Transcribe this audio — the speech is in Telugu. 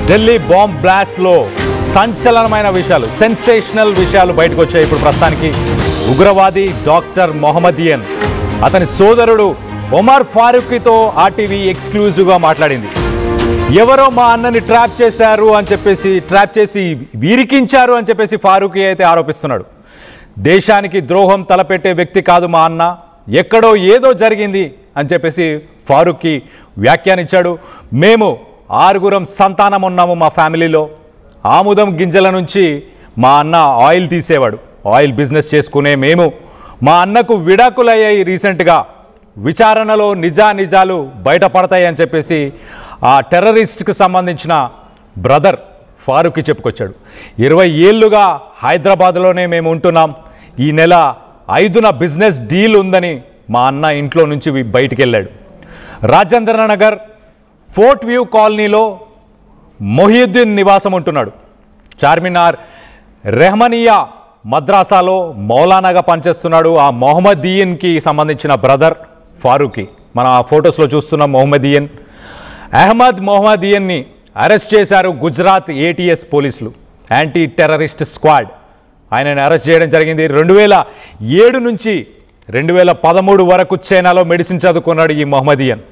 ఢిల్లీ బాంబ్ బ్లాస్ట్లో సంచలనమైన విషయాలు, సెన్సేషనల్ విషయాలు బయటకు వచ్చాయి. ఇప్పుడు ప్రస్తుతానికి ఉగ్రవాది డాక్టర్ మొహమ్మదియన్, అతని సోదరుడు ఒమర్ ఫారూఖీతో ఆర్టీవీ ఎక్స్క్లూజివ్గా మాట్లాడింది. ఎవరో మా అన్నని ట్రాప్ చేసి వీరికించారు అని చెప్పేసి ఫారూఖీ అయితే ఆరోపిస్తున్నాడు. దేశానికి ద్రోహం తలపెట్టే వ్యక్తి కాదు మా అన్న, ఎక్కడో ఏదో జరిగింది అని చెప్పేసి ఫారూఖీ వ్యాఖ్యానించాడు. మేము 6 సంతానం ఉన్నాము మా ఫ్యామిలీలో. ఆముదం గింజల నుంచి మా అన్న ఆయిల్ తీసేవాడు, ఆయిల్ బిజినెస్ చేసుకునే మేము. మా అన్నకు విడాకులయ్యాయి రీసెంట్గా, విచారణలో నిజాలు బయటపడతాయి అని చెప్పేసి ఆ టెర్రరిస్ట్కి సంబంధించిన బ్రదర్ ఫారూఖీ చెప్పుకొచ్చాడు. 20 ఏళ్ళుగా హైదరాబాద్లోనే మేము ఉంటున్నాం. ఈ నెల 5న బిజినెస్ డీల్ ఉందని మా అన్న ఇంట్లో నుంచి బయటికి వెళ్ళాడు. రాజేంద్ర నగర్ ఫోర్ట్ వ్యూ కాలనీలో మొహియుద్దీన్ నివాసం ఉంటున్నాడు. చార్మినార్ రెహమనియా మద్రాసాలో మౌలానాగా పనిచేస్తున్నాడు. ఆ మొహమ్మదియన్కి సంబంధించిన బ్రదర్ ఫారూఖీ. మనం ఆ ఫొటోస్లో చూస్తున్న మొహమ్మదియన్. అహ్మద్ మొహమ్మదియన్ని అరెస్ట్ చేశారు గుజరాత్ ATS పోలీసులు, యాంటీ టెర్రరిస్ట్ స్క్వాడ్. ఆయనని అరెస్ట్ చేయడం జరిగింది. 2007 నుంచి 2013 వరకు చైనాలో మెడిసిన్ చదువుకున్నాడు ఈ మొహమ్మదియన్.